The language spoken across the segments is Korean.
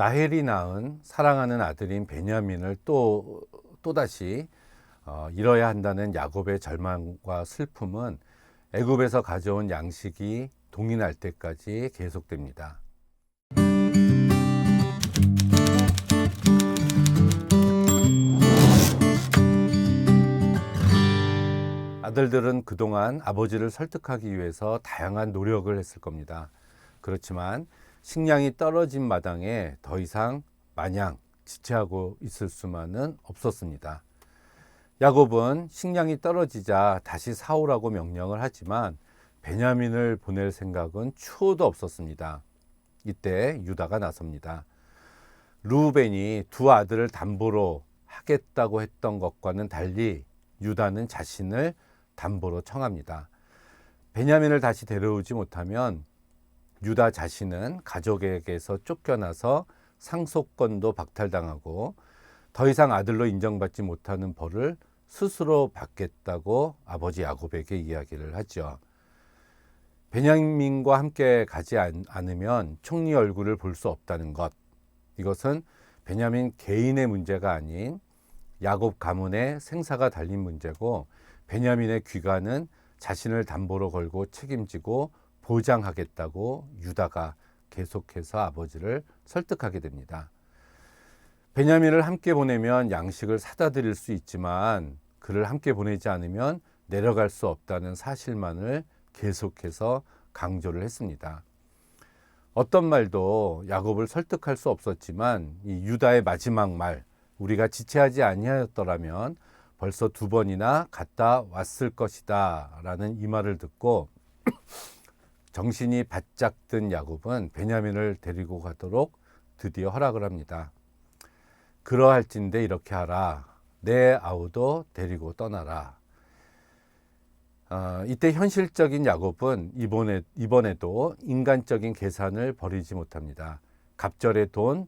라헬이 낳은 사랑하는 아들인 베냐민을 또다시 잃어야 한다는 야곱의 절망과 슬픔은 애굽에서 가져온 양식이 동이 날 때까지 계속됩니다. 아들들은 그동안 아버지를 설득하기 위해서 다양한 노력을 했을 겁니다. 그렇지만 식량이 떨어진 마당에 더 이상 마냥 지체하고 있을 수만은 없었습니다. 야곱은 식량이 떨어지자 다시 사오라고 명령을 하지만 베냐민을 보낼 생각은 추호도 없었습니다. 이때 유다가 나섭니다. 르우벤이 두 아들을 담보로 하겠다고 했던 것과는 달리 유다는 자신을 담보로 청합니다. 베냐민을 다시 데려오지 못하면 유다 자신은 가족에게서 쫓겨나서 상속권도 박탈당하고 더 이상 아들로 인정받지 못하는 벌을 스스로 받겠다고 아버지 야곱에게 이야기를 하죠. 베냐민과 함께 가지 않으면 총리 얼굴을 볼 수 없다는 것, 이것은 베냐민 개인의 문제가 아닌 야곱 가문의 생사가 달린 문제고, 베냐민의 귀가는 자신을 담보로 걸고 책임지고 보장하겠다고 유다가 계속해서 아버지를 설득하게 됩니다. 베냐민을 함께 보내면 양식을 사다 드릴 수 있지만 그를 함께 보내지 않으면 내려갈 수 없다는 사실만을 계속해서 강조를 했습니다. 어떤 말도 야곱을 설득할 수 없었지만 이 유다의 마지막 말, 우리가 지체하지 아니하였더라면 벌써 2번이나 갔다 왔을 것이다 라는 이 말을 듣고 정신이 바짝 든 야곱은 베냐민을 데리고 가도록 드디어 허락을 합니다. 그러할진대 이렇게 하라. 내 아우도 데리고 떠나라. 이때 현실적인 야곱은 이번에도 인간적인 계산을 버리지 못합니다. 갑절의 돈,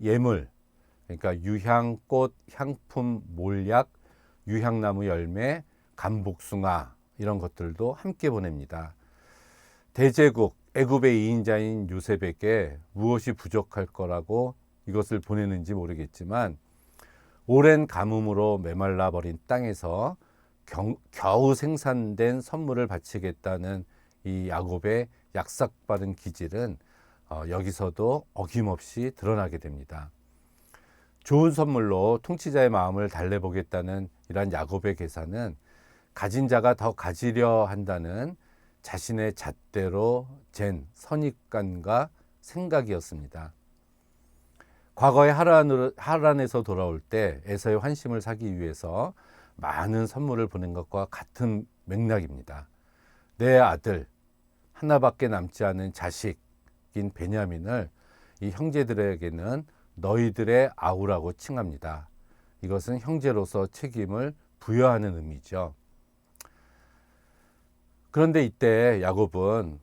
예물, 그러니까 유향꽃, 향품, 몰약, 유향나무 열매, 감복숭아 이런 것들도 함께 보냅니다. 대제국 애굽의 2인자인 요셉에게 무엇이 부족할 거라고 이것을 보내는지 모르겠지만 오랜 가뭄으로 메말라 버린 땅에서 겨우 생산된 선물을 바치겠다는 이 야곱의 약삭빠른 기질은 여기서도 어김없이 드러나게 됩니다. 좋은 선물로 통치자의 마음을 달래보겠다는 이러한 야곱의 계산은 가진 자가 더 가지려 한다는 자신의 잣대로 잰 선입관과 생각이었습니다. 과거에 하란에서 돌아올 때 에서의 환심을 사기 위해서 많은 선물을 보낸 것과 같은 맥락입니다. 내 아들, 하나밖에 남지 않은 자식인 베냐민을 이 형제들에게는 너희들의 아우라고 칭합니다. 이것은 형제로서 책임을 부여하는 의미죠. 그런데 이때 야곱은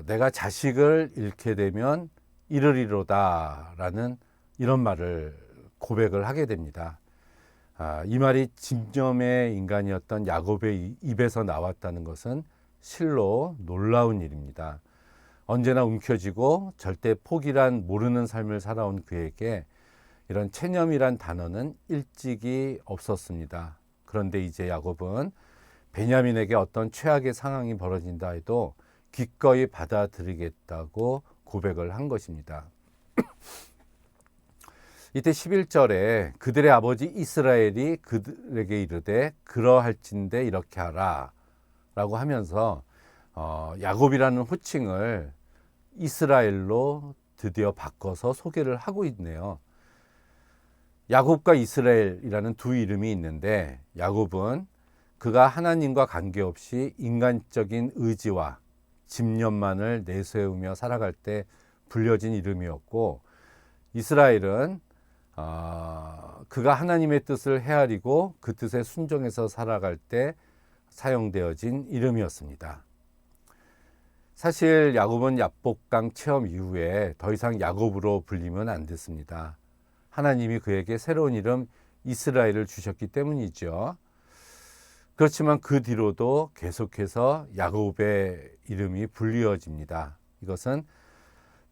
내가 자식을 잃게 되면 이르리로다 라는 이런 말을 고백을 하게 됩니다. 이 말이 집념의 인간이었던 야곱의 입에서 나왔다는 것은 실로 놀라운 일입니다. 언제나 움켜쥐고 절대 포기란 모르는 삶을 살아온 그에게 이런 체념이란 단어는 일찍이 없었습니다. 그런데 이제 야곱은 베냐민에게 어떤 최악의 상황이 벌어진다 해도 기꺼이 받아들이겠다고 고백을 한 것입니다. 이때 11절에 그들의 아버지 이스라엘이 그들에게 이르되 그러할진대 이렇게 하라 라고 하면서 야곱이라는 호칭을 이스라엘로 드디어 바꿔서 소개를 하고 있네요. 야곱과 이스라엘이라는 두 이름이 있는데 야곱은 그가 하나님과 관계없이 인간적인 의지와 집념만을 내세우며 살아갈 때 불려진 이름이었고, 이스라엘은 그가 하나님의 뜻을 헤아리고 그 뜻에 순종해서 살아갈 때 사용되어진 이름이었습니다. 사실 야곱은 야복강 체험 이후에 더 이상 야곱으로 불리면 안 됐습니다. 하나님이 그에게 새로운 이름 이스라엘을 주셨기 때문이죠. 그렇지만 그 뒤로도 계속해서 야곱의 이름이 불리어집니다. 이것은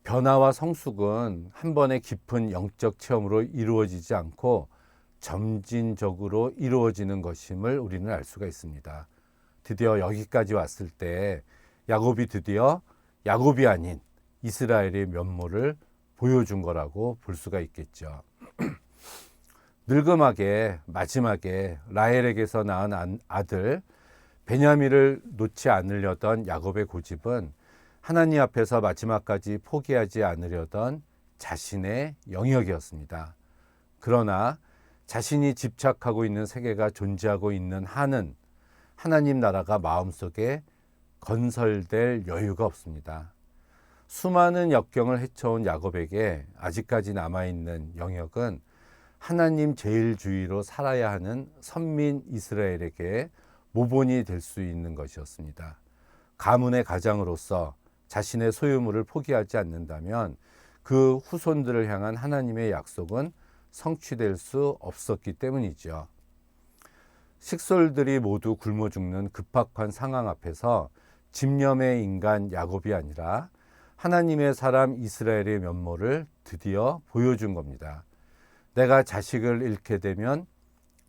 변화와 성숙은 한 번의 깊은 영적 체험으로 이루어지지 않고 점진적으로 이루어지는 것임을 우리는 알 수가 있습니다. 드디어 여기까지 왔을 때 야곱이 드디어 야곱이 아닌 이스라엘의 면모를 보여준 거라고 볼 수가 있겠죠. 늙음하게 마지막에 라헬에게서 낳은 아들 베냐민을 놓지 않으려던 야곱의 고집은 하나님 앞에서 마지막까지 포기하지 않으려던 자신의 영역이었습니다. 그러나 자신이 집착하고 있는 세계가 존재하고 있는 한은 하나님 나라가 마음속에 건설될 여유가 없습니다. 수많은 역경을 헤쳐온 야곱에게 아직까지 남아있는 영역은 하나님 제일주의로 살아야 하는 선민 이스라엘에게 모본이 될 수 있는 것이었습니다. 가문의 가장으로서 자신의 소유물을 포기하지 않는다면 그 후손들을 향한 하나님의 약속은 성취될 수 없었기 때문이죠. 식솔들이 모두 굶어 죽는 급박한 상황 앞에서 집념의 인간 야곱이 아니라 하나님의 사람 이스라엘의 면모를 드디어 보여준 겁니다. 내가 자식을 잃게 되면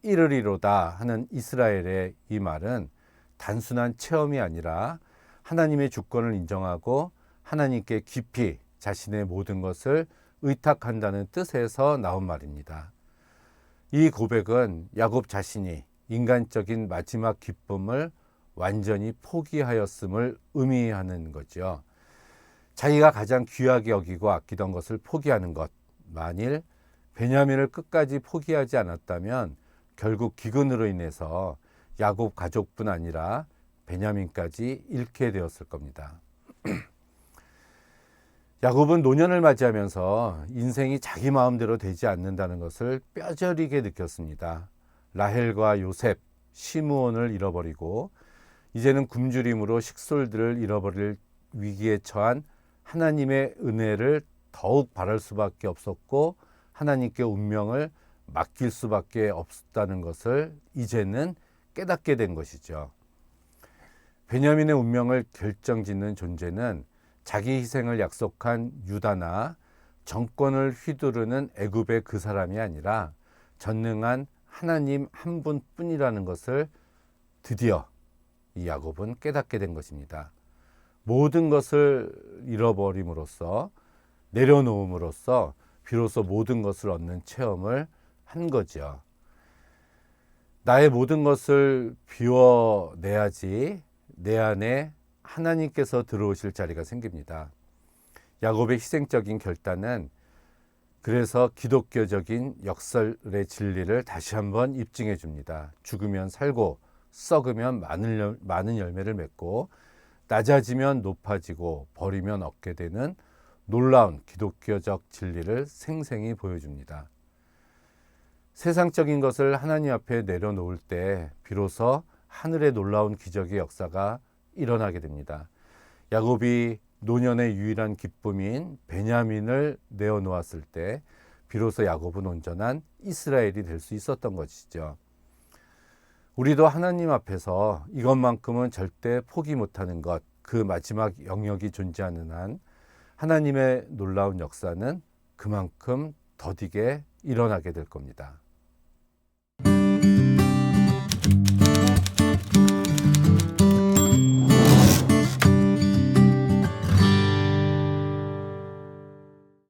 잃으리로다 하는 이스라엘의 이 말은 단순한 체험이 아니라 하나님의 주권을 인정하고 하나님께 깊이 자신의 모든 것을 의탁한다는 뜻에서 나온 말입니다. 이 고백은 야곱 자신이 인간적인 마지막 기쁨을 완전히 포기하였음을 의미하는 거죠. 자기가 가장 귀하게 여기고 아끼던 것을 포기하는 것, 만일 베냐민을 끝까지 포기하지 않았다면 결국 기근으로 인해서 야곱 가족뿐 아니라 베냐민까지 잃게 되었을 겁니다. 야곱은 노년을 맞이하면서 인생이 자기 마음대로 되지 않는다는 것을 뼈저리게 느꼈습니다. 라헬과 요셉, 시므온을 잃어버리고 이제는 굶주림으로 식솔들을 잃어버릴 위기에 처한 하나님의 은혜를 더욱 바랄 수밖에 없었고 하나님께 운명을 맡길 수밖에 없다는 것을 이제는 깨닫게 된 것이죠. 베냐민의 운명을 결정짓는 존재는 자기 희생을 약속한 유다나 정권을 휘두르는 애굽의 그 사람이 아니라 전능한 하나님 한 분뿐이라는 것을 드디어 이 야곱은 깨닫게 된 것입니다. 모든 것을 잃어버림으로써 내려놓음으로써 비로소 모든 것을 얻는 체험을 한 거죠. 나의 모든 것을 비워내야지 내 안에 하나님께서 들어오실 자리가 생깁니다. 야곱의 희생적인 결단은 그래서 기독교적인 역설의 진리를 다시 한번 입증해 줍니다. 죽으면 살고 썩으면 많은 열매를 맺고 낮아지면 높아지고 버리면 얻게 되는 놀라운 기독교적 진리를 생생히 보여줍니다. 세상적인 것을 하나님 앞에 내려놓을 때 비로소 하늘의 놀라운 기적의 역사가 일어나게 됩니다. 야곱이 노년의 유일한 기쁨인 베냐민을 내어놓았을 때 비로소 야곱은 온전한 이스라엘이 될 수 있었던 것이죠. 우리도 하나님 앞에서 이것만큼은 절대 포기 못하는 것, 그 마지막 영역이 존재하는 한 하나님의 놀라운 역사는 그만큼 더디게 일어나게 될 겁니다.